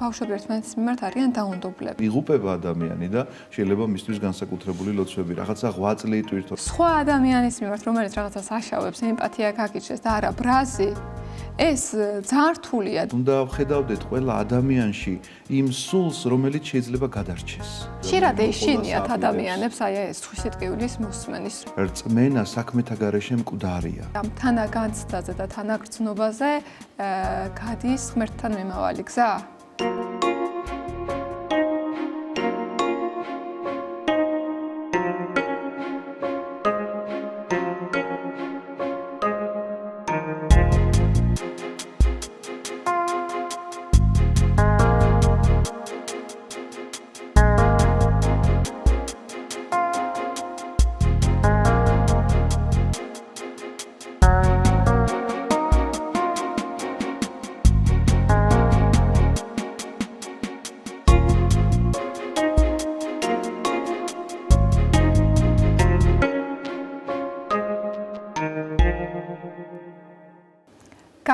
ბავშვები ერთმანეთის მიმართ არიან დაუნდობლები. იღუპება ადამიანი და შეიძლება მისთვის განსაკუთრებული ლოცვები, რაღაცა ღვაწლი იტვირთოს. სხვა ადამიანის მიმართ, რომელიც რაღაცას აშავებს, ემპათია გაგიჩნდეს და არა ბრაზი, ეს ძალიან რთულია. უნდა ვხედავდეთ ყველა ადამიანში იმ სულს, რომელიც შეიძლება გადარჩეს. ხშირად ეშინიათ ადამიანებს აი ეს სიტყვის მოსმენის. რწმენა საქმეთა გარეშე მკვდარია. ამ თანაგანცდაზე და თანაგრძნობაზე გადის ღმერთთან მიმავალი გზა?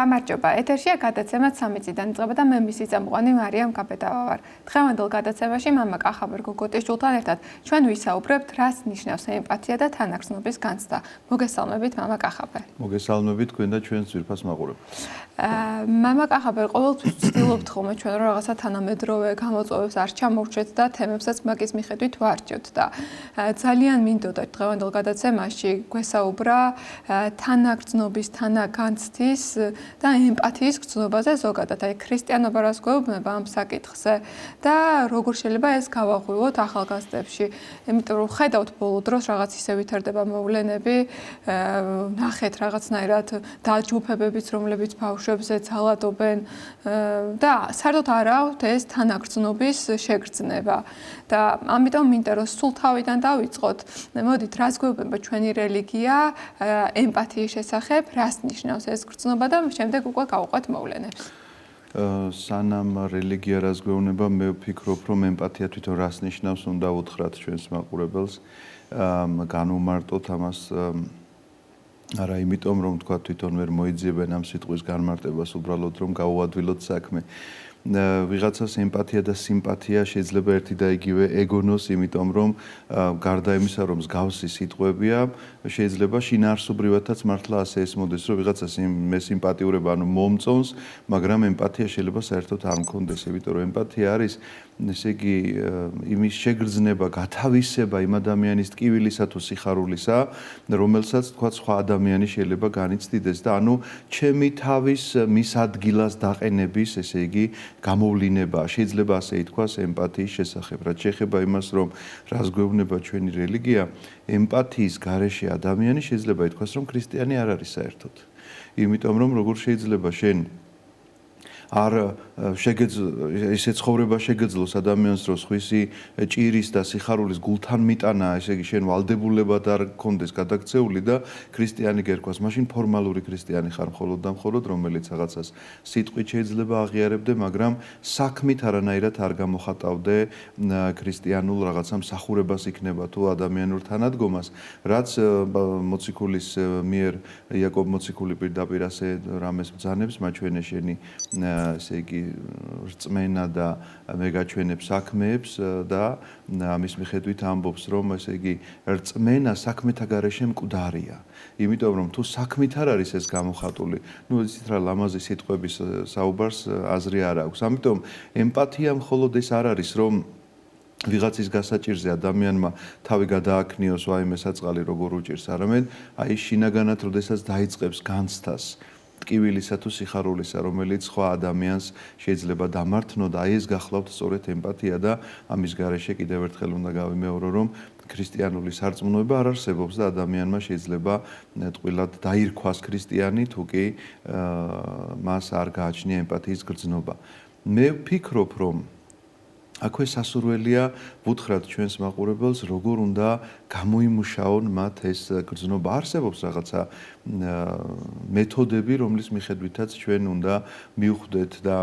გამარჯობა, ეთერშია გადაცემა 3 წიდან იწყება და მე მისი წამყვანი მარიამ კაპეტავა ვარ. დღევანდელ გადაცემაში მამა კახაბერ გოგოტიშვილთან ერთად ჩვენ ვისაუბრებთ, რას ნიშნავს ემპათია და თანაგრძნობის განცდა. მოგესალმებით, მამა კახაბერ. მოგესალმებით თქვენ და ჩვენს ძვირფას მაყურებელს. მამა კახაბერ, ყოველთვის ვცდილობთ ხოლმე ჩვენ რომ რაღაცა თანამედროვე გამოწვევებს არ ჩამოვრჩეთ და თემებსაც მაგის მიხედვით ვარჩევთ და ძალიან მინდოდა დღევანდელ გადაცემაში გვესაუბრა თანაგრძნობის, თანაგანცდის და ემპათიის გრძნობაზე ზოგადად, აი ქრისტიანობა რას გვეუბნება ამ საკითხზე და როგორ შეიძლება ეს გავაღვივოთ ახალგაზრდებში. იმიტომ რომ ხედავთ ბოლო დროს რაღაც ისე ვითარდება მოვლენები, ნახეთ რაღაცნაირად დაჯგუფებებიც, რომლებიც ბავშვებს ეცალადობენ და საერთოდ არ აქვთ ეს თანაგრძნობის შეგრძნება. და ამიტომ მინდა რომ სულ თავიდან დავიწყოთ. მოდით, რას გვეუბნება ჩვენი რელიგია ემპათიის შესახებ, რას ნიშნავს ეს გრძნობა და შემდეგ უკვე გავყვეთ მოვლენებს. სანამ რელიგია რას გვეუბნება, მე ვფიქრობ, რომ ემპათია თვითონ რას ნიშნავს, უნდა უთხრათ ჩვენს მაყურებელს, განვმარტოთ ამას არა იმიტომ, რომ თქვა თვითონ ვერ მოიძიებენ ამ სიტყვის განმარტებას, უბრალოდ რომ გაუადვილოთ საქმე. ვიღაცას ემპათია და სიმპათია შეიძლება ერთი და იგივე ეგონოს, იმიტომ რომ გარდა იმისა, რომ მსგავსი სიტყვებია, შეიძლება შინაარსობრივადაც მართლა ასე ესმოდეს, რომ ვიღაცას მე სიმპათიურება ანუ მომწონს, მაგრამ ემპათია შეიძლება საერთოდ არ მქონდეს, იმიტომ რომ ემპათია არის ესე იგი იმის შეგრძნება, გათავისება იმ ადამიანის ტკივილისა თუ სიხარულისა, რომელსაც თქვა სხვა ადამიანი შეიძლება განიცდიდეს და ანუ ჩემი თავის მის ადგილას დაყენების, ესე იგი გამოვლინება, შეიძლება ასე ითქვას ემპათიის შესახებ. რაც შეეხება იმას, რომ რას გვეუბნება ჩვენი რელიგია, ემპათიის გარეშე ადამიანი შეიძლება ითქვას, რომ ქრისტიანი არ არის საერთოდ. იმიტომ რომ როგორ შეიძლება შენ არ ესე ცხოვრება შეგეძლოს ადამიანს, რომ სხვისი ჭირის და სიხარულის გულთან მიტანა, ესე იგი შენ ვალდებულებად არ გქონდეს გადაქცეული და ქრისტიანი გერკვას, მაშინ ფორმალური ქრისტიანი ხარ მხოლოდ და მხოლოდ, რომელიც რაღაცას სიტყვით შეიძლება აღიარებდე, მაგრამ საქმით არანაირად არ გამოხატავდე ქრისტიანულ რაღაცა მსახურებას იქნება თუ ადამიანურ თანადგომას, რაც მოციქულის მიერ იაკობ მოციქული პირდაპირ ასე რამეს ბრძანებს, მაჩვენე შენი ესე იგი რწმენა და მეგაჩვენებს საქმეებს და ამის მიხედვით ამბობს, რომ ესე იგი რწმენა საქმეთა გარეშე მკვდარია. იმიტომ რომ თუ საქმით არ არის ეს გამოხატული, ნუ იცით რა ლამაზი სიტყვების საუბარს აზრი არ აქვს. ამიტომ ემპათია მხოლოდ ეს არ არის, რომ ვიღაცის გასაჭირზე ადამიანმა თავი გადააქნიოს ვაიმე საწყალი როგორ უჭირს, არამედ აი შინაგანად როდესაც დაიწყებს განცდას ტკივილისა თუ სიხარულისა, რომელიც სხვა ადამიანს შეიძლება დამართნო და აი ეს გახლავთ სწორედ ემპათია და ამის გარეშე კიდევ ერთხელ უნდა გავიმეორო, რომ ქრისტიანული სარწმუნოება არ არსებობს და ადამიანმა შეიძლება ტყუილად დაირქვას ქრისტიანი, თუ კი მას არ გააჩნია ემპათიის გრძნობა. მე ვფიქრობ, რომ აქვე სასურველია ვუთხრათ ჩვენს მაყურებელს, როგორ უნდა გამოიმუშაონ მათ ეს გრძნობა. არსებობს რაღაცა მეთოდები, რომლის მიხედვითაც ჩვენ უნდა მივხვდეთ და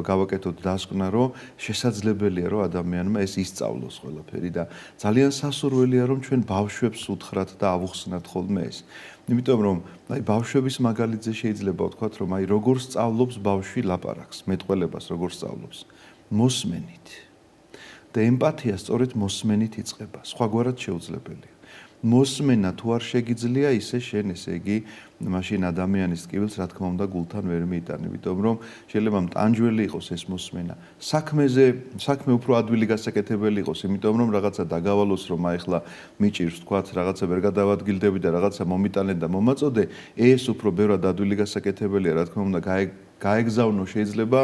გავაკეთოთ დასკვნა, რომ შესაძლებელია, რომ ადამიანმა ეს ისწავლოს ყველაფერი და ძალიან სასურველია, რომ ჩვენ ბავშვებს უთხრათ და ავუხსნათ ხოლმე ეს. იმიტომ რომ აი ბავშვების მაგალითზე შეიძლება ვთქვათ რომ აი როგორ სწავლობს ბავშვი ლაპარაკს, მეტყველებას როგორ სწავლობს. მოსმენით. და ემპათია სწორედ მოსმენით იწყება. სხვაგვარად შეუძლებელია. მოსმენა თუ არ შეგიძლია, ისე შენ ესე იგი მაშინ ადამიანის ტკივილს რა თქმა უნდა გულთან ვერ მიიტანი, იმიტომ რომ შეიძლება მტანჯველი იყოს ეს მოსმენა. საქმე უფრო ადვილი გასაკეთებელი იყოს, იმიტომ რომ რაღაცა დაგავალოს რომ აი ახლა მიჭირს თქვათ რაღაცა ვერ გადავადგილდები და რაღაცა მომიტანე და მომაწოდე, ეს უფრო ბევრად ადვილი გასაკეთებელია, რა თქმა უნდა გაეგზავნო შეიძლება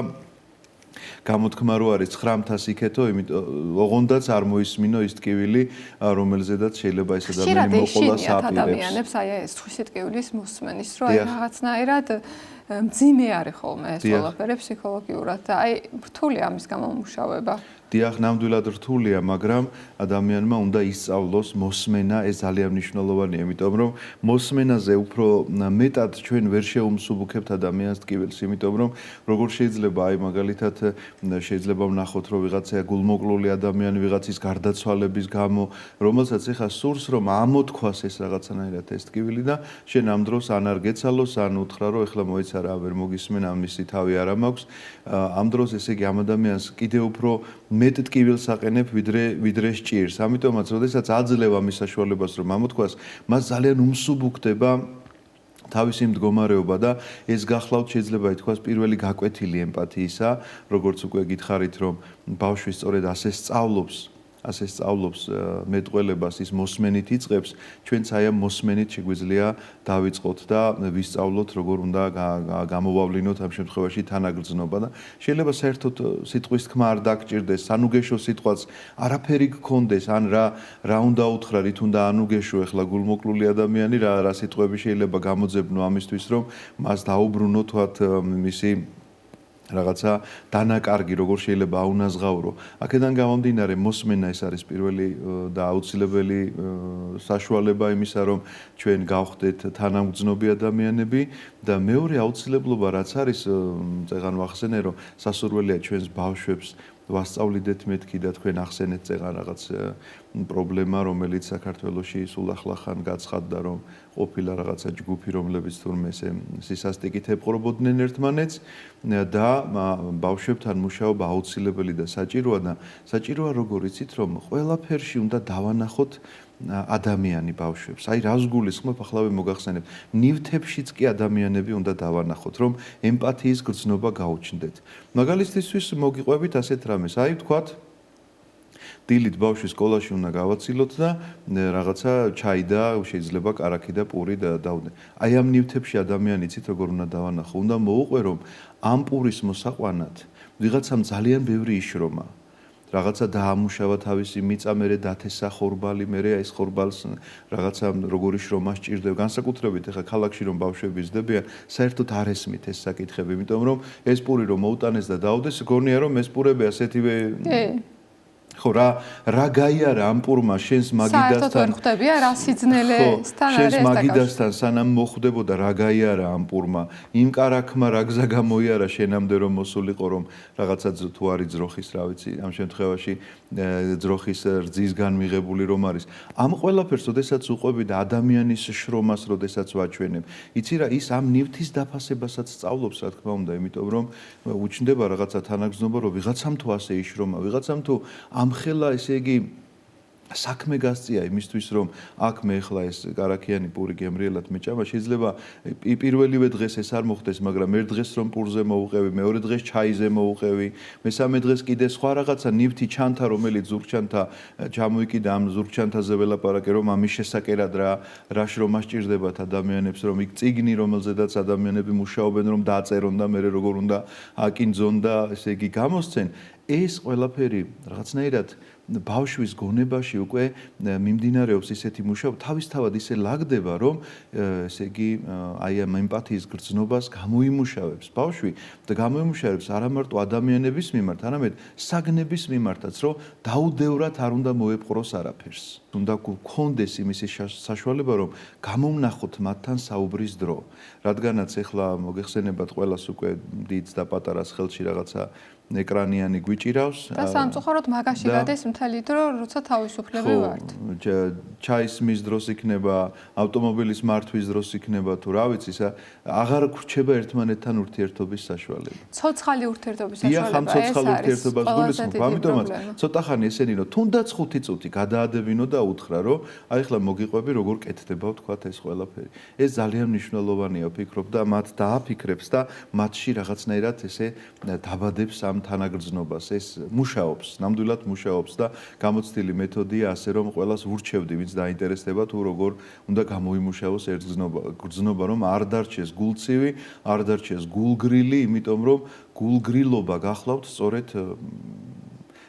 გამოთქმა რო არის 900 იქეთო, იმიტომ ოღონდაც არ მოისმინო ის ტკივილი, რომელზედაც შეიძლება ეს ადამიანი მოყოლას აპირებს. ადამიანებს აი ეს ხვისი ტკივილის მოსმენის, რომ აი რაღაცნაირად მძიმე არის ხოლმე ეს ყველაფერი ფსიქოლოგიურად და აი რთულია ამის გამომუშავება. დიახ, ნამდვილად რთულია, მაგრამ ადამიანმა უნდა ისწავლოს მოსმენა, ეს ძალიან მნიშვნელოვანია, იმიტომ რომ მოსმენაზე უფრო მეტად ჩვენ ვერ შეუმსუბუქებთ ადამიანს ტკივილს, იმიტომ რომ როგორ შეიძლება აი მაგალითად შეიძლება ვნახოთ, რომ ვიღაცა გულმოკლული ადამიანი ვიღაცის გარდაცვალების გამო, რომელსაც ეხა სურს რომ ამოთქვას ეს რაღაცნაირად ეს ტკივილი და შენ ამ დროს ან არ გეცალოს, ან უთხრა რომ ეხლა მოიცა რა, ვერ მოგისმენ, ამისი თავი არ მაქვს. ამ დროს ესე იგი ამ ადამიანს კიდევ უფრო მეტ ტკივილს აყენებ ვიდრე სჭირს. ამიტომაც, როდესაც აძლევ ამის საშუალებას რომ ამოთქვას, მას ძალიან უმსუბუქდება თავისი მდგომარეობა და ეს გახლავთ შეიძლება ითქვას პირველი გაკვეთილი ემპათიისა, როგორც უკვე გითხარით, რომ ბავშვი სწორედ ასე სწავლობს მეტყველებას, ის მოსმენით იწყებს, ჩვენც აი ამ მოსმენით შეგვიძლია დავიწყოთ და ვისწავლოთ, როგორ უნდა გამოვავლინოთ ამ შემთხვევაში თანაგრძნობა და შეიძლება საერთოდ სიტყვის თქმა არ დაგჭირდეს, სანუგეშო სიტყვაც არაფერი გქონდეს, ან რა უნდა უთხრა, რით უნდა ანუგეშო ახლა გულმოკლული ადამიანი, რა სიტყვები შეიძლება გამოძებნო ამისთვის, რომ მას დაუბრუნო თქვათ მისი რაღაცა დანაკარგი როგორ შეიძლება აუნაზღაურო. აქედან გამომდინარე მოსმენა ეს არის პირველი და აუცილებელი საშუალება იმისა, რომ ჩვენ გავხდეთ თანამგრძნობი ადამიანები და მეორე აუცილებლობა რაც არის, წეგან ვახსენე, რომ სასურველია ჩვენს ბავშვებს ვასწავლიდეთ მეთქი და თქვენ ახსენეთ წეგან რაღაც პრობლემა, რომელიც საქართველოში სულ ახლახან გაცხადდა, რომ ყოფილა რაღაცა ჯგუფი, რომლებიც თურმე სისასტიკით ეპყრობოდნენ ერთმანეთს და ბავშვებთან მუშაობა აუცილებელი და საჭიროა როგორ იცით, რომ ყველაფერში უნდა დავანახოთ ადამიანი ბავშვებს. აი რას გულისხმობ, ახლავე მოგახსენებთ. ნივთებშიც კი ადამიანები უნდა დავანახოთ, რომ ემპათიის გრძნობა გაუჩნდეთ. მაგალითისთვის მოგიყვებით ასეთ რამეს. აი ვთქვათ, დილით ბავშვი სკოლაში უნდა გავაცილოთ და რაღაცა ჩაი და შეიძლება კარაქი და პური დავდე. აი ამ ნივთებში ადამიანი იცით როგორ უნდა დავანახო. უნდა მოუყვე, რომ ამ პურის მოსაყვანად ვიღაცამ ძალიან ბევრი იშრომა. რაღაცა დაამუშავა თავისი მიწა, მერე დათესა ხორბალი, მერე ეს ხორბალს რაღაცა როგორი შრომა სჭირდება. განსაკუთრებით ახლა ქალაქში რომ ბავშვები ზრდებიან, საერთოდ არ ესმით ეს საკითხები, იმიტომ რომ ეს პური რომ მოუტანეს და დაუდეს, გონია რომ ეს პურები ასეთივე ხო რა გაიარა ამ პურმა შენს მაგიდასთან საერთოდ ვერ ხვდებია რა სიძნელესთან არის შენს მაგიდასთან სანამ მოხვდებოდა რა გაიარა ამ პურმა იმ კარაქმა რა გზა გამოიარა შენამდე რომ მოსულიყო რომ რაღაცა თუ არის ძროხის რა ვიცი ამ შემთხვევაში ძროხის რძისგან მიღებული რომ არის ამ ყველაფერს ოდესაც უყვები და ადამიანის შრომას ოდესაც ვაჩვენებ იცი რა ის ამ ნივთის დაფასებასაც სწავლობს რა თქმა უნდა იმიტომ რომ უჩნდება რაღაცა თანაგრძნობა რომ ვიღაცამ თუ ასე იშრომა ვიღაცამ თუ ამხელა ესე იგი საქმე გასწია იმისთვის რომ აქ მე ახლა ეს კარაქიანი პური გემრიელად მეჭამა შეიძლება პირველივე დღეს ეს არ მოხდეს მაგრამ ერთ დღეს რომ პურზე მოუყევი მეორე დღეს ჩაიზე მოუყევი მესამე დღეს კიდე სხვა რაღაცა ნივთი ჩანთა რომელიც ზურგჩანთა ჩამოიკიდა ამ ზურგჩანთაზე ველაპარაკე რომ ამის შესაკერად რა შრომა სჭირდებათ ადამიანებს რომ იქ წიგნი რომელზედაც ადამიანები მუშაობენ რომ დააწერონ და მე როგორ უნდა აკინძონ და ესე იგი გამოსცენ ეს ყველაფერი რაღაცნაირად ბავშვის გონებაში უკვე მიმდინარეობს ისეთი მუშაობა თავისთავად ისე ლაგდება რომ ესე იგი აი ამ ემპათიის გრძნობას გამოიმუშავებს ბავშვი და გამოიმუშავებს არა მარტო ადამიანების მიმართ არამედ საგნების მიმართაც რომ დაუდევრად არ უნდა მოეპყროს არაფერს უნდა გქონდეს იმის საშუალება რომ გამოვნახოთ მათთან საუბრის დრო რადგანაც ეხლა მოგეხსენებათ ყველას უკვე დიდს და პატარას ხელში რაღაცა ეკრანიანი გვიჭირავს და სამწუხაროდ მაგაში გადის მთელი დრო, როცა თავისუფლები ვართ. ჩაისმის დროს იქნება, ავტომობილის მართვის დროს იქნება თუ რა ვიცი, აღარ გვრჩება ერთმანეთთან ურთიერთობის საშუალება. ცოცხალი ურთიერთობის დიახ, ამ საშუალება ეს ცოცხალი არის. ურთიერთობას გულისხმობ, ამიტომაც ცოტა ხანი ესენი რომ თუნდაც 5 წუთი გადაადებინო და უთხრა, რომ აი ახლა მოგიყვები როგორ კეთდება ვთქვათ ეს ყველაფერი. ეს ძალიან მნიშვნელოვანია, ვფიქრობ და მათ დააფიქრებს და მათში რაღაცნაირად ესე დაბადებს ამ თანაგრძნობას. ეს მუშაობს, ნამდვილად მუშაობს და გამოცდილი მეთოდია ასე რომ ყველას ურჩევდი, ვინც დაინტერესდება თუ როგორ უნდა გამოიმუშაოს ერთ გრძნობა, რომ არ დარჩეს გულცივი, არ დარჩეს გულგრილი, იმიტომ რომ გულგრილობა გახლავთ სწორედ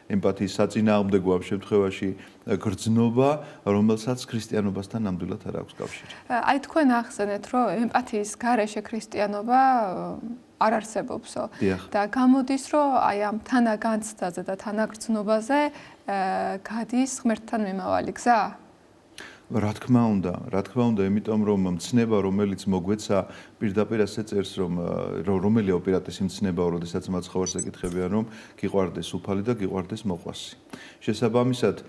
ემპათიის საწინააღმდეგო ამ შემთხვევაში გრძნობა, რომელსაც ქრისტიანობასთან ნამდვილად არ აქვს კავშირი. აი თქვენ ახსენეთ, რომ ემპათიის გარეშე ქრისტიანობა არ არსებობსო და გამოდის, რომ აი ამ თანაგანცდაზე და თანაგრძნობაზე გადის ღმერთთან მიმავალი გზა? რა თქმა უნდა, იმიტომ რომ მცნება, რომელიც მოგვეცა, პირდაპირ ასე წერს, რომ რომელი ოპერატის მცნებაო, როდესაც მაცხოვარს ეკითხებიან, რომ გიყვარდეს უფალი და გიყვარდეს მოყვასი. შესაბამისად,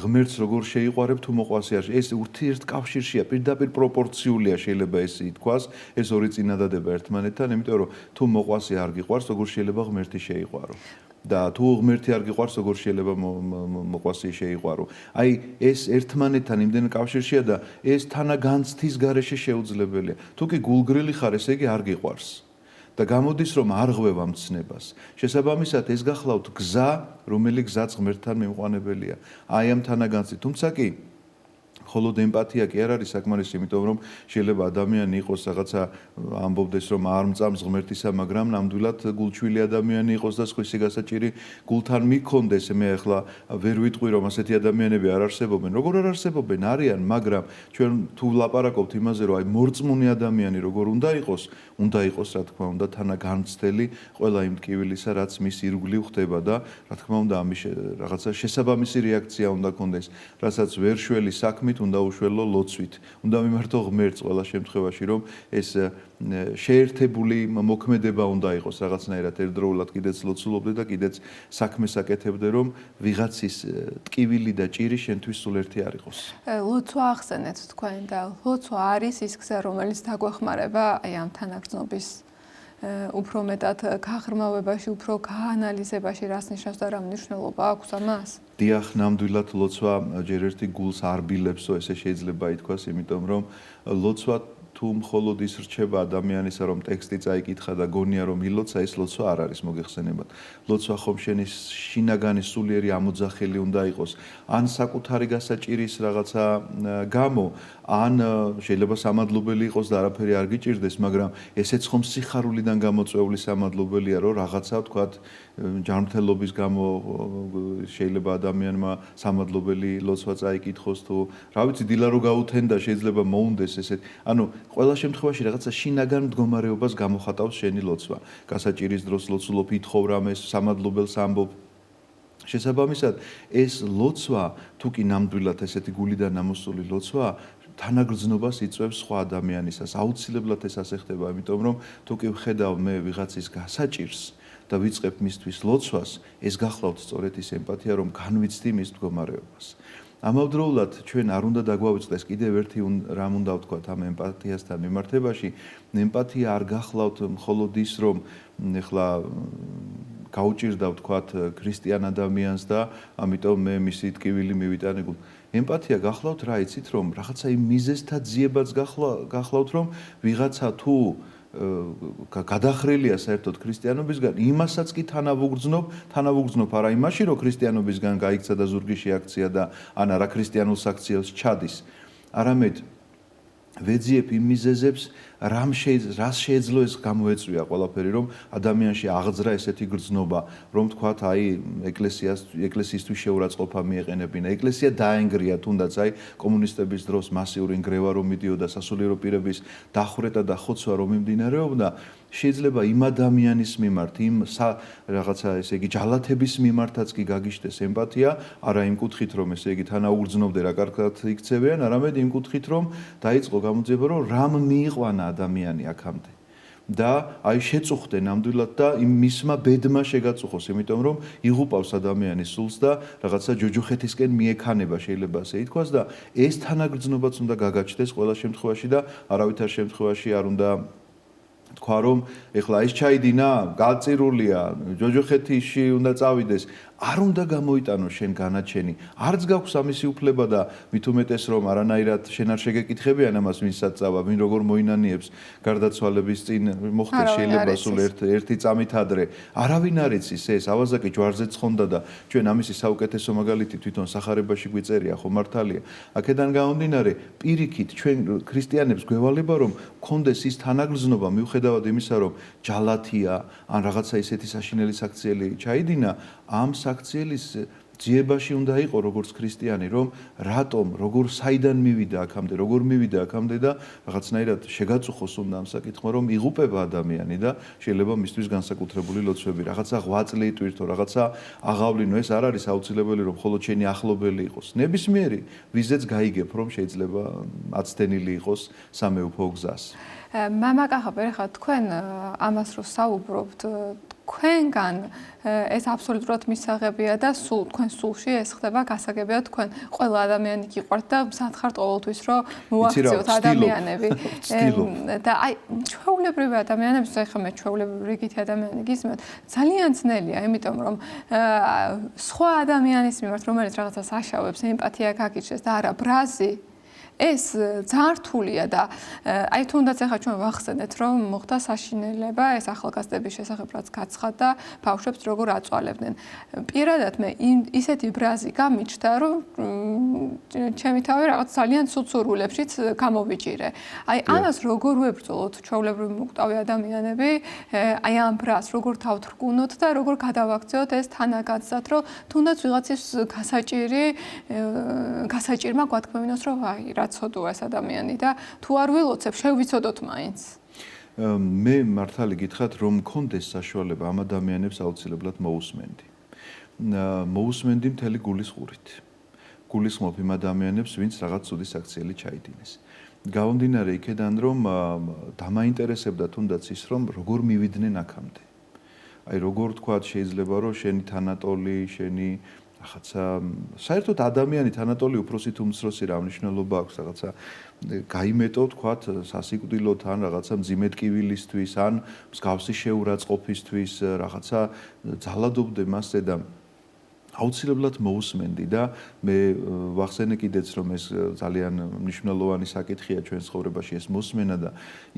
ღმერთს როგორ შეიყვარებ თუ მოყვასი არ, ეს ურთიერთკავშირშია, პირდაპირ პროპორციულია შეიძლება ესე ითქვას, ეს ორი წინადადება ერთმანეთთან, იმიტომ რომ თუ მოყვასი არ გიყვარს, როგორ შეიძლება ღმერთი შეიყვარო? და თუ ღმერთი არ გიყვარს, როგორ შეიძლება მოყვასი შეიყვარო? აი, ეს ერთმანეთთან იმდენ კავშირშია და ეს თანაგანცდის გარეშე შეუძლებელია. თუ კი გულგრილი ხარ, ესე იგი არ გიყვარს. და გამოდის, რომ არ ღვევ ამ ცნებას. შესაბამისად, ეს გახლავთ გზა, რომელიც გზაც ღმერთთან მიმყვანებელია. აი ამ თანაგანცდით, თუმცა კი მხოლოდ ემპათია კი არ არის საკმარისი, იმიტომ რომ შეიძლება ადამიანი იყოს რაღაცა ამბობდეს რომ არ მწამს ღმერთისა, მაგრამ ნამდვილად გულჩვილი ადამიანი იყოს და სხვისი გასაჭირი გულთან მიქონდეს. მე ახლა ვერ ვიტყვი რომ ასეთი ადამიანები არ არსებობენ. როგორ არ არსებობენ? არიან, მაგრამ ჩვენ თუ ვლაპარაკობთ იმაზე, რომ აი მორწმუნე ადამიანი როგორ უნდა იყოს რა თქმა უნდა თანაგანცდელი ყველა იმ ტკივილისა, რაც მის ირგვლივ ხდება და რა თქმა უნდა ამის რაღაცა შესაბამისი რეაქცია უნდა კონდეს, რასაც ვერ შველი საქმით უნდა უშველო ლოცვით. უნდა მიმართო ღმერთს ყველა შემთხვევაში, რომ ეს შეერთებული მოქმედება უნდა იყოს რაღაცნაირად ერთდროულად კიდეც ლოცულობდე და კიდეც საქმეს აკეთებდე, რომ ვიღაცის ტკივილი და ჭირი შენთვის სულ ერთი არ იყოს. ლოცვა ახსენეთ თქვენ და ლოცვა არის ის გზა, რომელიც დაგვეხმარება აი ამ თანაგრძნობის უფრო მეტად გაღრმავებაში, უფრო გაანალიზებაში, რას ნიშნავს და რა მნიშვნელობა აქვს ამას? დიახ, ნამდვილად ლოცვა ჯერ ერთი გულს არ ბილებსო, ესე შეიძლება ითქვას, იმიტომ რომ ლოცვა თუ მხოლოდ ის რჩება ადამიანისა, რომ ტექსტი წაიკითხა და გონია რომ ილოცა, ეს ლოცვა არ არის მოგეხსენებათ. ლოცვა ხომ შენი შინაგანი სულიერი ამოძახელი უნდა იყოს, ან საკუთარი გასაჭირის რაღაცა გამო, ან შეიძლება სამადლობელი იყოს და არაფერი არ გიჭირდეს, მაგრამ ესეც ხომ სიხარულიდან გამოწვეული სამადლობელია, რომ რაღაცა ვთქვათ ჯანმრთელობის გამო შეიძლება ადამიანმა სამადლობელი ლოცვა წაიკითხოს თუ რა ვიცი დილა რო გაუთენდა შეიძლება მოუნდეს ესეთ. ანუ ყველა შემთხვევაში რაღაცა შინაგან მდგომარეობას გამოხატავს შენი ლოცვა. გასაჭირის დროს ლოცულობ, ითხოვ რამეს, სამადლობელს ამბობ. შესაბამისად, ეს ლოცვა, თუ კი ნამდვილად ესეთი გულიდან ამოსული ლოცვა, თანაგრძნობას იწვევს სხვა ადამიანისას. აუცილებლად ეს ასე ხდება, იმიტომ რომ თუ კი ვხედავ მე ვიღაცის გასაჭირს და ვიწყებ მისთვის ლოცვას, ეს გახლავთ სწორედ ის ემპათია, რომ განვიცდი მის მდგომარეობას. ამავდროულად ჩვენ არ უნდა დაგვავიწყდეს კიდევ ერთი რამ უნდა ვთქვათ ამ ემპათიასთან მიმართებაში. ემპათია არ გახლავთ მხოლოდ ის, რომ ეხლა გაუჭირდა ვთქვათ ქრისტიან ადამიანს და ამიტომ მე მისი ტკივილი მივიტანე გულ. ემპათია გახლავთ რა იცით, რომ რაღაცა იმ მიზეზთა ძიებაც გახლავთ, რომ ვიღაცა თუ გადახრილია საერთოდ ქრისტიანობისგან, იმასაც კი თანავუგრძნობ არა იმაში, რომ ქრისტიანობისგან გაიქცა და ზურგი შეაქცია და ან არა ქრისტიანულ საქციელს ჩადის, არამედ ვეძიებ იმ მიზეზებს, რას შეეძლო ეს გამოეწვია ყველაფერი, რომ ადამიანში აღძრა ესეთი გრძნობა, რომ თქვათ აი ეკლესიისთვის შეურაცხყოფა მიეყენებინა. ეკლესია დაენგრია თუნდაც აი კომუნისტების დროს მასიური ნგრევა რომ მიდიოდა, სასულიერო პირების დახვრეტა და ხოცვა რომ მიმდინარეობდა, შეიძლება იმ ადამიანის მიმართ, იმ რაღაცა ესე იგი ჯალათების მიმართაც კი გაგიშდეს ემპათია, არა იმ კუთხით რომ ესე იგი თანაუგრძნობდე რა კარგად იქცევიან, არამედ იმ კუთხით რომ დაიწყო გამოძიება, რომ რამ მიიყვანა ადამიანი აქამდე. და აი შეწუხდნენ ნამდვილად და მისმა ბედმა შეგაწუხოს, იმიტომ რომ იღუპავს ადამიანის სულს და რაღაცა ჯოჯოხეთისკენ მიექანება, შეიძლება ასე ითქვას და ეს თანაგრძნობაც უნდა გაგაჩნდეს ყველა შემთხვევაში და არავითარ შემთხვევაში არ უნდა თქვა რომ ეხლა ეს ჩაიდინა, გაწირულია, ჯოჯოხეთიში უნდა წავიდეს, არ უნდა გამოიტანო შენ განაჩენი. არც გაქვს ამისი უფლება და მით უმეტეს რომ არანაირად შენ არ შეგეკითხებიან ამას ვინცაც წავა, ვინ როგორ მოინანიებს გარდაცვალების წინ მოხდეს შეიძლება სულ ერთი წამით ადრე. არავინ არ იცის ეს, ავაზაკი ჯვარზე ცხონდა და ჩვენ ამისი საუკეთესო მაგალითი თვითონ სახარებაში გვიწერია, ხო მართალია. აქედან გამომდინარე, პირიქით ჩვენ ქრისტიანებს გვევალება რომ გქონდეს ის თანაგრძნობა მიუხედავად იმისა რომ ჯალათია ან რაღაცა ისეთი საშინელი საქციელი ჩაიდინა, ამ საქციელის ძიებაში უნდა იყო როგორც ქრისტიანი, რომ რატომ, როგორ საიდან მივიდა აქამდე, როგორ მივიდა აქამდე და რაღაცნაირად შეგაწუხოს უნდა ამ საკითხმა, რომ იღუპება ადამიანი და შეიძლება მისთვის განსაკუთრებული ლოცვები, რაღაცა ღვაწლი იტვირთო, რაღაცა აღავლინო, ეს არ არის აუცილებელი, რომ მხოლოდ შენი ახლობელი იყოს. ნებისმიერი, ვიზეც გაიგებ, რომ შეიძლება აცდენილი იყოს სამეუფო გზას. მამა კახაბერ, ხა თქვენ ამას რო საუბრობთ, თქვენგან ეს აბსოლუტურად მისაღებია და თქვენ სულში ეს ხდება გასაგებია თქვენ ყველა ადამიანი გიყვართ და მზადხართ ყოველთვის რომ მოაქციოთ ადამიანები და აი ჩვეულებრივი ადამიანები ხა მე ჩვეულებრივი რიგითი ადამიანი გისმენთ ძალიან ძნელია იმიტომ რომ სხვა ადამიანის მიმართ რომელიც რაღაცას აშავებს ემპათია გაგიჩნდეს და არა ბრაზი ეს ძალიან რთულია და აი თუნდაც ახლა ჩვენ ვახსენეთ რომ მოხდა საშინელება ეს ახალგაზრდების შესახებ რაც გაცხადდა ბავშვებს როგორ აწვალებდნენ პირადად მე ისეთი ბრაზი გამიჩნდა რომ ჩემი თავი რაღაც ძალიან ცუცურულებშიც გამოვიჭირე აი ამას როგორ ვებრძოლოთ ჩვეულებრივი მოკვდავი ადამიანები აი ამ ბრაზს როგორ თავთრგუნოთ და როგორ გადავაქციოთ ეს თანაგაცდად რომ თუნდაც ვიღაცის გასაჭირმა გვათქმევინოს რომ აი ცოდოა ეს ადამიანი და თუ არ ვილოცებ, შევიცოდოთ მაინც. მე მართალი გითხრათ, რომ მქონდეს საშუალება ამ ადამიანებს აუცილებლად მოусმენდი. მოусმენდი მთელი გულისხმობით. გულისხმობ იმ ადამიანებს, ვინც რაღაც ცუდი საქციელი ჩაიდინეს. გამომდინარე იქედან, რომ დამაინტერესებდა თუნდაც ის, რომ როგორ მივიდნენ აქამდე. აი როგორ თქვა, შეიძლება რომ შენი თანატოლი, შენი რაღაცა საერთოდ ადამიანი თანატოლი უფროსით უმცროსი რა მნიშვნელობა აქვს რაღაცა გაიმეტო თქვათ სასიკვდილოთ ან რაღაცა მძიმე ტკივილისთვის ან მსგავსი შეურაცხყოფისთვის რაღაცა ძალადობდე მასზე და აუცილებლად მოусმენდი და მე ვახსენე კიდეც რომ ეს ძალიან მნიშვნელოვანი საკითხია ჩვენ ცხოვრებაში ეს მოსმენა და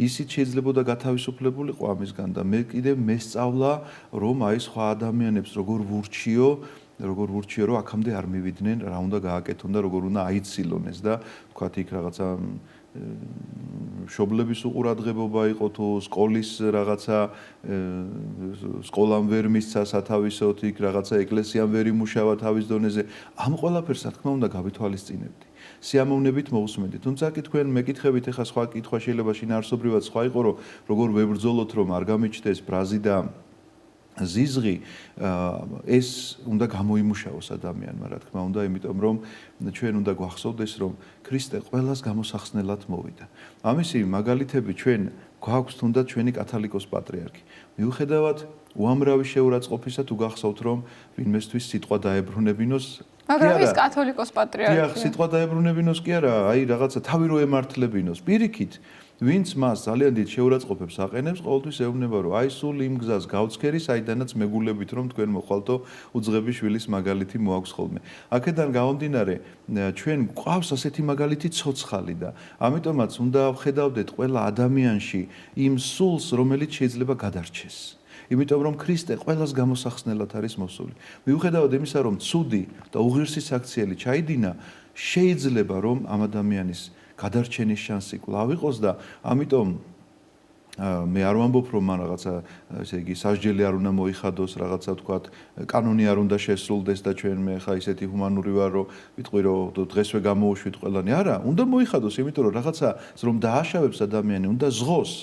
ისიც შეიძლებოდა გათავისუფლებულიყო ამისგან და მე კიდე მესწავლა რომ აი სხვა ადამიანებს როგორ ვურჩიო რომ აქამდე არ მივიდნენ, რა უნდა გააკეთონ და როგორ უნდა აიცილონეს და თქვათ იქ რაღაცა მშობლების უყურადღებობა იყო თუ სკოლის რაღაცა სკოლამ ვერ მისცა სათავისოდ იქ რაღაცა ეკლესიამ ვერ იმუშავა თავის დონეზე ამ ყველაფერს რა თქმა უნდა გავითვალისწინებდი. სიამოვნებით მოусმენდი. თუმცა კი თქვენ მეკითხებით ახლა სხვა კითხვა შეიძლება შინაარსობრივად სხვა იყო რომ როგორ ვებრძოლოთ რომ არ გამიჩნდეს ბრაზი და ზიზღი ეს უნდა გამოიმუშაოს ადამიანმა რა თქმა უნდა იმიტომ რომ ჩვენ უნდა გვახსოვდეს რომ ქრისტე ყველას გამოსახსნელად მოვიდა ამისი მაგალითები ჩვენ გვაქვს თუნდაც ჩვენი კათოლიკოს პატრიარქი მიუხედავად უამრავი შეურაცხყოფისა თუ გახსოვთ რომ ვინმესთვის სიტყვა დაებრუნებინოს მაგრამ ის კათოლიკოს პატრიარქია დიახ სიტყვა დაებრუნებინოს კი არა აი რაღაცა თავი რო ემართლებინოს პირიქით ვინც მას ძალიან დიდ შეურაცხყოფებს აყენებს, ყოველთვის ეუბნება, რომ აი სულ იმ გზას გავცქერი, საიდანაც მეგულებით რომ თქვენ მოხვალთო უძღების შვილის მაგალითი მოაქვს ხოლმე. აქედან გამომდინარე, ჩვენ გვყავს ასეთი მაგალითი ცოცხალი და ამიტომაც უნდა ვხედავდეთ ყველა ადამიანში იმ სულს, რომელიც შეიძლება გადარჩეს. იმიტომ რომ ქრისტე ყველას გამოსახსნელად არის მოსული. მიუხედავად იმისა, რომ ცუდი და უღირსი საქციელი ჩაიდინა, შეიძლება რომ ამ ადამიანის გადარჩენის შანსი კვლავ იყოს და ამიტომ მე არ ვამბობ რომ მან რაღაცა ესე იგი სასჯელი არ უნდა მოიხადოს რაღაცა თქვათ კანონი არ უნდა შესრულდეს და ჩვენ მე ხა ისეთი ჰუმანური ვარ რომ ვიტყვი რომ დღესვე გამოუშვით ყველანი არა უნდა მოიხადოს იმიტომ რომ რაღაცა რომ დააშავებს ადამიანი უნდა ზღოს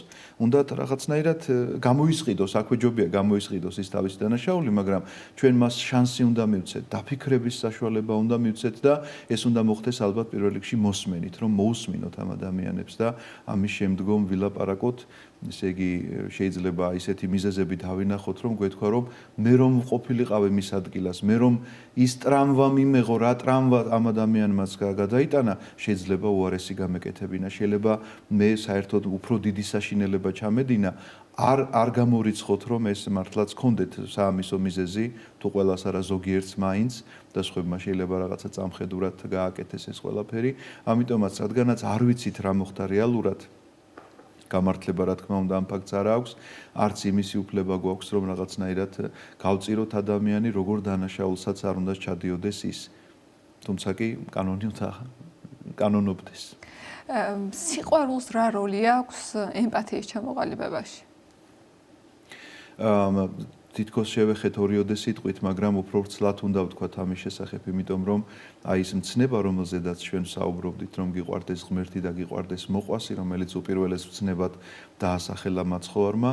უნდა რაღაცნაირად გამოისყიდოს აქვე ჯობია გამოისყიდოს ის თავისი დანაშაული მაგრამ ჩვენ მას შანსი უნდა მივცეთ დაფიქრების საშუალება უნდა მივცეთ და ეს უნდა მოხდეს ალბათ პირველ რიგში მოსმენით რომ მოусმინოთ ამ ადამიანებს და ამის შემდგომ ვილაპარაკოთ ესე იგი შეიძლება ისეთი მიზეზები დავინახოთ, რომ გვეთქვა, რომ მე რომ ყოფილიყავი მის ადგილას, მე რომ ის ტრამვა მიმეღო, რა ტრამვა ამ ადამიანმაც გადაიტანა, შეიძლება უარესი გამეკეთებინა, შეიძლება მე საერთოდ უფრო დიდი საშინელება ჩამედინა, არ გამორიცხოთ, რომ ეს მართლაც გქონდეთ საამისო მიზეზი, თუ ყველას არა ზოგიერთს მაინც და სხვებმა შეიძლება რაღაცა წამხედურად გააკეთეს ეს ყველაფერი, ამიტომაც რადგანაც არ ვიცით რა მოხდა რეალურად, გამართლება რა თქმა უნდა ამ ფაქტს არ აქვს, არც იმისი უფლება გვაქვს, რომ რაღაცნაირად გავწიროთ ადამიანი, როგორ დანაშაულსაც არ უნდა ჩადიოდეს ის. თუმცა კი კანონობდეს. სიყვარულს რა როლი აქვს ემპათიის ჩამოყალიბებაში? თითქოს შევეხეთ ორიოდე სიტყვით, მაგრამ უფრო ვრცლად უნდა ვთქვათ ამის შესახებ, იმიტომ რომ აი ეს მცნება, რომელზედაც ჩვენ საუბრობდით, რომ გიყვარდეს ღმერთი და გიყვარდეს მოყვასი, რომელიც უპირველეს მცნებად დაასახელა მაცხოვარმა,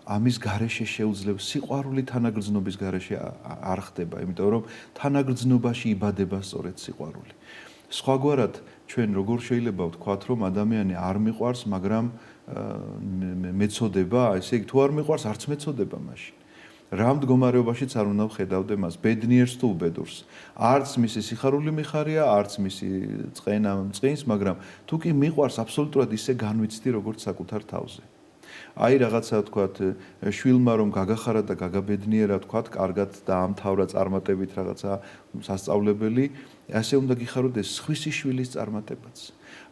ამის გარეშე შეუძლებს სიყვარული თანაგრძნობის გარეშე არ ხდება, იმიტომ რომ თანაგრძნობაში იბადება სწორედ სიყვარული. სხვაგვარად ჩვენ როგორ შეიძლება ვთქვათ, რომ ადამიანი არ მიყვარს, მაგრამ მეწოდება, ესე იგი თუ არ მიყვარს, არც მეწოდება მაშინ. რა მდგომარეობაშიც არ უნდა ვხედავდე მას, ბედნიერს თუ უბედურს. არც მისი სიხარული მიხარია, არც მისი წყენა მწყინს, მაგრამ თუ კი მიყვარს, აბსოლუტურად ისე განვიცდი, როგორც საკუთარ თავზე. აი რაღაცა ვთქვათ, შვილმა რომ გაგახარა და გაგაბედნიერა, ვთქვათ, კარგად დაამთავრა წარმატებით რაღაცა სასწავლებელი, ასე უნდა გიხაროთ ეს სხვისი შვილის წარმატებაც.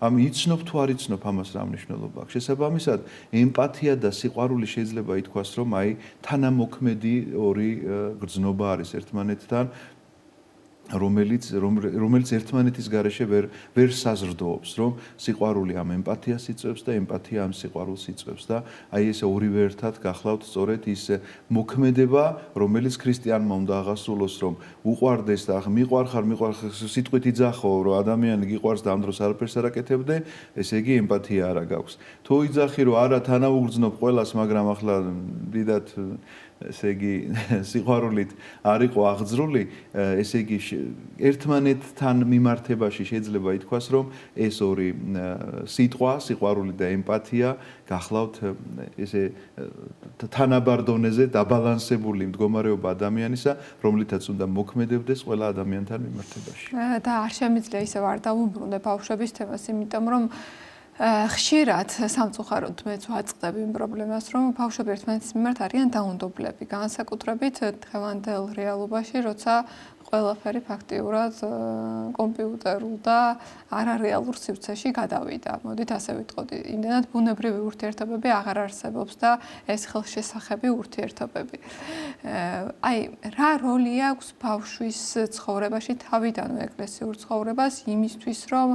ამ იცნობ თუ არ იცნობ ამას რა მნიშვნელობა აქვს. შესაბამისად, ემპათია და სიყვარული შეიძლება ითქვას, რომ აი თანამოქმედი ორი გრძნობა არის ერთმანეთთან, რომელიც ერთმანეთის გარეშე ვერ საზრდოობს, რომ სიყვარული ამ ემპათიას იწვევს და ემპათია ამ სიყვარულს იწვევს და აი ესე ორივე ერთად გახლავთ სწორედ ის მოქმედება, რომელიც ქრისტიანმა უნდა აღასრულოს, რომ უყვარდეს და მიყვარხარ სიტყვით იძახო, რომ ადამიანი გიყვარს და ამ დროს არაფერს არ აკეთებდე, ესე იგი ემპათია არა გაქვს. თუ იძახი, რომ არა თანაუგრძნობ ყველას, მაგრამ ახლა დიდად ესე იგი სიყვარულით არ იყო აღძრული, ესე იგი ერთმანეთთან მიმართებაში შეიძლება ითქვას, რომ ეს ორი სიტყვა, სიყვარული და ემპათია გახლავთ ესე თანაბარ დონეზე დაბალანსებული მდგომარეობა ადამიანისა, რომლითაც უნდა მოქმედებდეს ყველა ადამიანთან მიმართებაში. და არ შემიძლია ისევ არ დავუბრუნდე ბავშვების თემას, იმიტომ რომ ხშირად სამწუხაროდ მეც ვაწყდები იმ პრობლემას, რომ ბავშვები ერთმანეთის მიმართ არიან დაუნდობლები, განსაკუთრებით დღევანდელ რეალობაში, როცა ყველაფერი ფაქტიურად კომპიუტერულ და არარეალურ სივრცეში გადავიდა. მოდით ასე ვიტყოდი, იმდენად ბუნებრივი ურთიერთობები აღარ არსებობს და ეს ხელშესახები ურთიერთობები. აი, რა როლი აქვს ბავშვის ცხოვრებაში თავიდანვე ეკლესიურ ცხოვრებას იმისთვის, რომ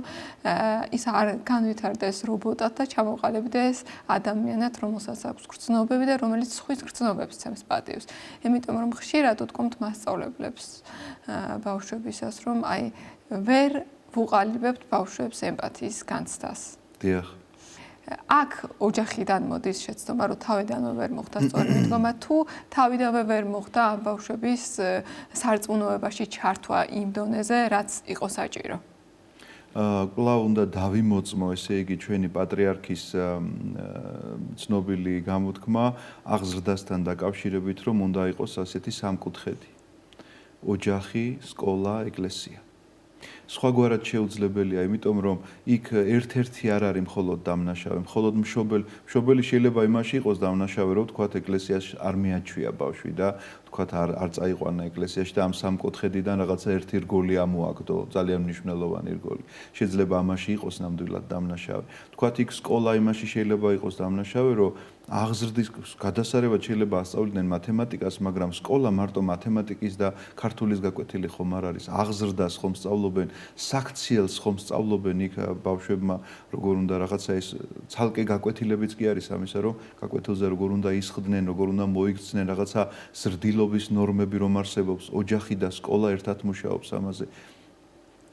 ის არ განვითარდეს რობოტად და ჩამოყალიბდეს ადამიანად, რომელსაც აქვს გრძნობები და რომელიც სხვის გრძნობებს ცემს პატივს. იმიტომ რომ ხშირად უთქვამთ მასწავლებლებს ბავშვებისას, რომ აი ვერ ვუყალიბებთ ბავშვებს ემპათიის განცდას. დიახ. აქ ოჯახიდან მოდის შეცდომა, რომ თავიდანვე ვერ მოხდა სწორი მიდგომა, თუ თავიდანვე ვერ მოხდა ამ ბავშვების სარწმუნოებაში ჩართვა იმ დონეზე, რაც იყო საჭირო. კვლავ უნდა დავიმოწმო, ესე იგი ჩვენი პატრიარქის ცნობილი გამოთქმა აღზრდასთან დაკავშირებით, რომ უნდა იყოს ასეთი სამკუთხედი. ოჯახი, სკოლა, ეკლესია. სხვაგვარად შეუძლებელია, იმიტომ რომ იქ ერთ-ერთი არ არის მხოლოდ დამნაშავე, მხოლოდ მშობელი შეიძლება იმაში იყოს დამნაშავე, რომ თქვათ ეკლესიაში არ მიაჩვია ბავშვი და თქვათ არ წაიყვანა ეკლესიაში და ამ სამკუთხედიდან რაღაცა ერთი რგოლი ამოაგდო, ძალიან მნიშვნელოვანი რგოლი. შეიძლება ამაში იყოს ნამდვილად დამნაშავე. თქვათ იქ სკოლა იმაში შეიძლება იყოს დამნაშავე, რომ აღზრდის გადასარევად შეიძლება ასწავლიდნენ მათემატიკას, მაგრამ სკოლა მარტო მათემატიკის და ქართულის გაკვეთილი ხომ არ არის. აღზრდას ხომ სწავლობენ, საქციელს ხომ სწავლობენ იქ ბავშვებმა, როგორ უნდა რაღაცა ეს ცალკე გაკვეთილებიც კი არის ამისა, რომ გაკვეთილზე როგორ უნდა ისხდნენ, როგორ უნდა მოიქცნენ, რაღაცა ზრდილობის ნორმები რომ არსებობს, ოჯახი და სკოლა ერთად მუშაობს ამაზე.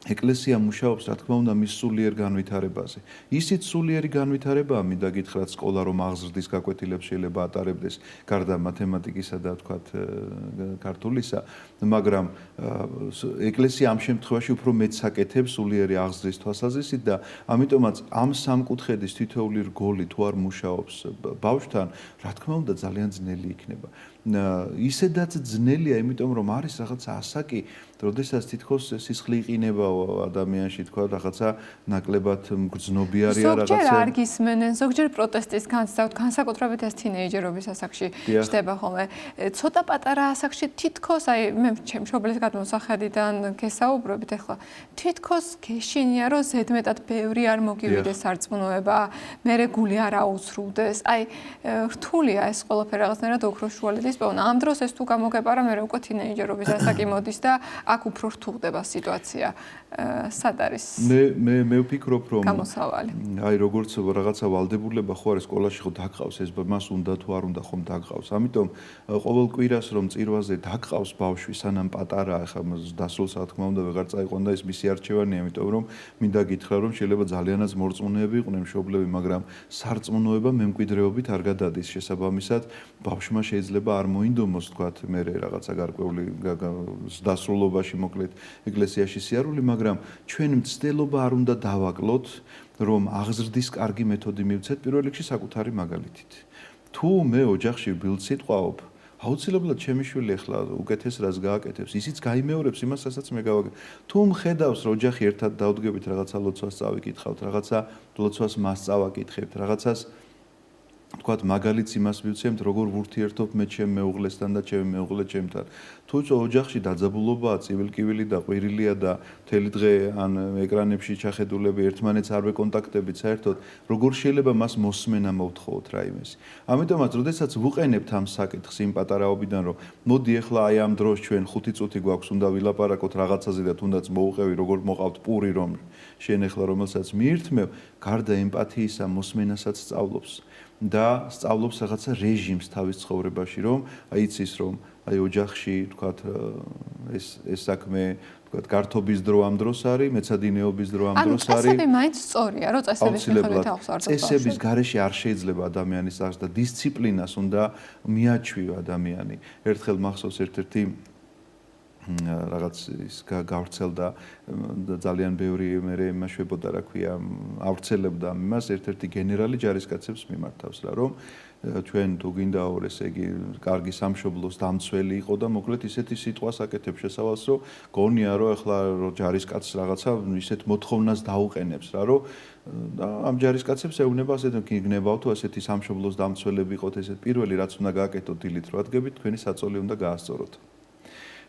ეკლესია მუშაობს, რა თქმა უნდა, მის სულიერ განვითარებაზე. ისიც სულიერი განვითარებაა, მინდა გითხრათ, სკოლა რომ აღზრდის გაკვეთილებს შეიძლება ატარებდეს, გარდა მათემატიკისა და თქვათ ქართულისა, მაგრამ ეკლესია ამ შემთხვევაში უფრო მეტს აკეთებს სულიერი აღზრდის თვალსაზრისით და ამიტომაც ამ სამკუთხედის თითოეული რგოლი თუ არ მუშაობს ბავშვთან, რა თქმა უნდა, ძალიან ძნელი იქნება. ისედაც ძნელია, იმიტომ რომ არის რაღაცა ასაკი, როდესაც თითქოს სისხლი იყინება ადამიანში, თქვა რაღაცა ნაკლებად მგრძნობიარია რაღაცა. ზოგჯერ არ გისმენენ, ზოგჯერ პროტესტის განსაკუთრებით ეს თინეიჯერობის ასაკში ხდება ხოლმე. ცოტა პატარა ასაკში თითქოს, აი მე ჩემ მშობლის გადმოსახედიდან გესაუბრებით ახლა, თითქოს გეშინია, რომ ზედმეტად ბევრი არ მოგივიდეს სარწმუნოება, მერე გული არ აუცრუდეს. აი რთულია ეს ყველაფერი რაღაცნაირად ოქროს შუალედის პოვნა. ამ დროს ეს თუ გამოგეპარა, მერე უკვე თინეიჯერობის ასაკი მოდის და აქ უფრო რთულდება სიტუაცია. სად არის? მე ვფიქრობ, რომ გამოსავალი. აი როგორც რაღაცა ვალდებულება ხო არის სკოლაში ხო დაგყავს ეს მას უნდა თუ არ უნდა ხომ დაგყავს. ამიტომ ყოველ კვირას რომ წირვაზე დაგყავს ბავშვი სანამ პატარა, ახლა დასრულს რა თქმა უნდა ვეღარ წაიყვან და ეს მისი არჩევანია, ამიტომ რომ მინდა გითხრა რომ შეიძლება ძალიანაც მორწმუნეები იყვნენ მშობლები, მაგრამ სარწმუნოება მემკვიდრეობით არ გადადის. შესაბამისად, ბავშვმა შეიძლება არ მოინდომოს თქვათ მე რაღაცა გარკვეული დასრულობაში მოკლედ ეკლესიაში სიარული, მაგრამ ჩვენ მცდელობა არ უნდა დავაკლოთ, რომ აღზრდის კარგი მეთოდი მივცეთ პირველ რიგში საკუთარი მაგალითით. თუ მე ოჯახში ბილდს ვიტყვაობ, აუცილებლად ჩემი შვილი ახლა უკეთეს რას გააკეთებს, ისიც გაიმეორებს იმას, რასაც მე გავაკეთე. თუ მხედავს, რომ ოჯახი ერთად დავდგებით, რაღაცა ლოცვას წავიკითხავთ, რაღაცა ლოცვას მას წავაკითხებთ, რაღაცას თქვათ მაგალითს იმას მივცემთ, როგორ ვურთიერთობ მე ჩემ მეუღლესთან და ჩემი მეუღლე ჩემთან. თუ ოჯახში დაძაბულობაა, წივილკივილი და ყვირილია და მთელი დღე ან ეკრანებში ჩახედულები ერთმანეთს არ ვეკონტაქტებით საერთოდ, როგორ შეიძლება მას მოსმენა მოვთხოვოთ რაიმეს. ამიტომაც, როდესაც ვუყენებთ ამ საკითხს იმ პატარაობიდან, რომ მოდი ახლა აი ამ დროს ჩვენ 5 წუთი გვაქვს, უნდა ვილაპარაკოთ რაღაცაზე და თუნდაც მოუყევი, როგორ მოყავთ პური რომ შენ ახლა რომელსაც მიირთმევ, გარდა ემპათიისა მოსმენასაც სწავლობს. და სწავლობს რაღაცა რეჟიმს თავის ცხოვრებაში, რომ აიცის, რომ აი ოჯახში, თქვათ, ეს საქმე, თქვათ, გართობის დრო ამ დროს არის, მეცადინეობის დრო ამ დროს არის. წესები მაინც სწორია, რომ წესების მიხედვით აღსვარდოს. წესების გარეშე არ შეიძლება ადამიანის აღზრდა და დისციპლინას უნდა მიაჩვიო ადამიანი. ერთხელ მახსოვს ერთ-ერთი რაღაც ის გავრცელდა ძალიან ბევრი მე იმაშვებოდა რა ქვია ავრცელებდა იმას ერთ-ერთი გენერალი ჯარისკაცებს მიმართავს რა რომ ჩვენ თუ გინდა ესე იგი კარგი სამშობლოს დამცველი იყო და მოკლედ ისეთი სიტყვას აკეთებს შესავალს რომ გონია რომ ახლა ჯარისკაცს რაღაცა ისეთ მოთხოვნას დაუყენებს რა რომ და ამ ჯარისკაცებს ეუბნება ასეთ გიგნებავ თუ ასეთი სამშობლოს დამცველები იყოთ ესეთ პირველი რაც უნდა გააკეთოთ დილით რო ადგებით თქვენი საწოლი უნდა გაასწოროთ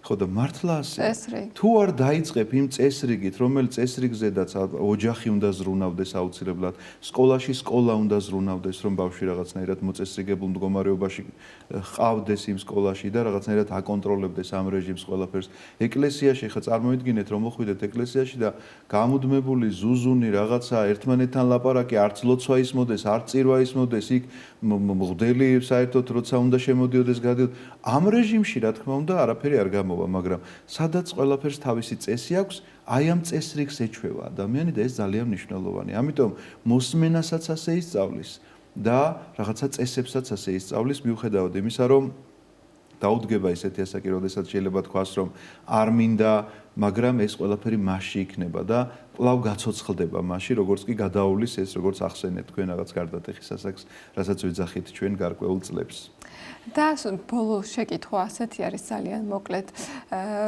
ხო და მართლა ასე თუ არ დაიწყებ იმ წესრიგით რომელიც წესრიგზედაც ოჯახი უნდა ზრუნავდეს აუცილებლად სკოლაში სკოლა უნდა ზრუნავდეს რომ ბავშვი რაღაცნაირად მოწესრიგებულ მდგომარეობაში ყავდეს იმ სკოლაში და რაღაცნაირად აკონტროლებდეს ამ რეჟიმს ყველაფერს ეკლესიაში ხა წარმოვიდგინეთ რომ მოხვიდეთ ეკლესიაში და გამუდმებული ზუზუნი რაღაცა ერთმანეთთან ლაპარაკი არც ლოცვა ისმოდეს არც წირვა ისმოდეს იქ მღვდელი საერთოდ როცა უნდა შემოდიოდეს გადიოდ ამ რეჟიმში რა თქმა უნდა არაფერი არ გამოვა მაგრამ სადაც ყველაფერს თავისი წესი აქვს აი ამ წესრიგს ეჩვევა ადამიანი და ეს ძალიან მნიშვნელოვანია ამიტომ მოსმენასაც ასე ისწავლის და რაღაცა წესებსაც ასე ისწავლის მიუხედავად იმისა რომ დაუდგება ისეთი ასაკი როდესაც შეიძლება თქვას რომ არ მინდა მაგრამ ეს ყველაფერი მასში იქნება და კვლავ გაცოცხლდება მასში როგორც კი გადაავლის ეს როგორც ახსენეთ თქვენ რაღაც გარდატეხის ასაკს რასაც ვიძახით ჩვენ გარკვეულ წლებს და ბოლო შეკითხვა ასეთი არის ძალიან მოკლედ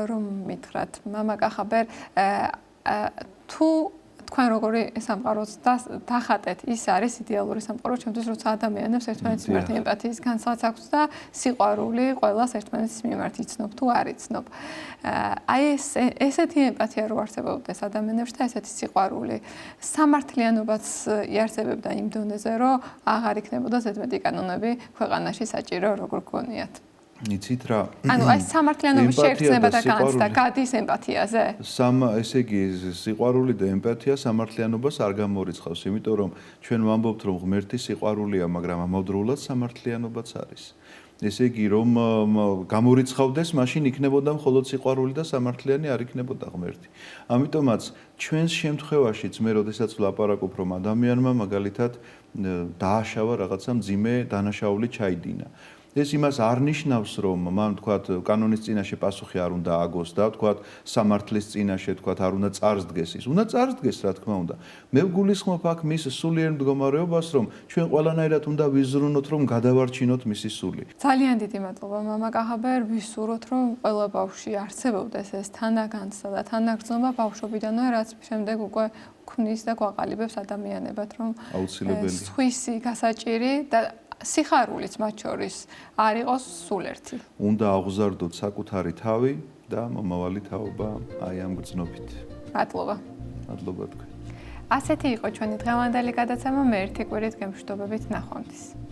რომ მითხრათ მამა კახაბერ თუ თქვენ როგორი სამყაროს დახატეთ ის არის იდეალური სამყარო ჩემთვის როცა ადამიანებს ერთმანეთის მიმართ ემპათიის განცდაც აქვს და სიყვარული ყველას ერთმანეთის მიმართ იცნობ თუ არ იცნობ აი ესეთი ემპათია რო არსებობდეს ადამიანებში და ესეთი სიყვარული სამართლიანობაც იარსებებდა იმ დონეზე რომ აღარ იქნებოდა ზედმეტი კანონები ქვეყანაში საჭირო როგორ გქონიათ იცით რა? ანუ აი სამართლიანობის შეგრძნება და განცდა გადის ემპათიაზე? ესე იგი სიყვარული და ემპათია სამართლიანობას არ გამორიცხავს, იმიტომ რომ ჩვენ ვამბობთ რომ ღმერთი სიყვარულია, მაგრამ ამავდროულად სამართლიანობაც არის. ესე იგი რომ გამორიცხავდეს, მაშინ იქნებოდა მხოლოდ სიყვარული და სამართლიანი არ იქნებოდა ღმერთი. ამიტომაც ჩვენს შემთხვევაშიც მე როდესაც ვლაპარაკობ რომ ადამიანმა მაგალითად დააშავა რაღაცა მძიმე დანაშაული ჩაიდინა. ეს იმას არ ნიშნავს, რომ მან თქვათ კანონის წინაშე პასუხი არ უნდა აგოს და თქვათ სამართლის წინაშე თქვათ არ უნდა წარსდგეს ის. უნდა წარსდგეს, რა თქმა უნდა. მე ვგულისხმობ აქ მის სულიერ მდგომარეობას, რომ ჩვენ ყველანაირად უნდა ვიზრუნოთ, რომ გადავარჩინოთ მისი სული. ძალიან დიდი მადლობა მამა კახაბერ, ვისურვოთ, რომ ყველა ბავშვში არსებობდეს ეს თანაგანცდა და თანაგრძნობა ბავშვობიდანვე, რაც შემდეგ უკვე ქმნის და გვაყალიბებს ადამიანებად, რომ აუცილებელი. სხვისი გასაჭირი და სიხარულიც მათ შორის არ იყოს სულ ერთი. უნდა აღზარდოთ საკუთარი თავი და მომავალი თაობა აი ამ გრძნობით. მადლობა. მადლობა თქვენ. ასეთი იყო ჩვენი დღევანდელი გადაცემა, მე ერთი კვირით გემშვიდობებით ნახვამდის.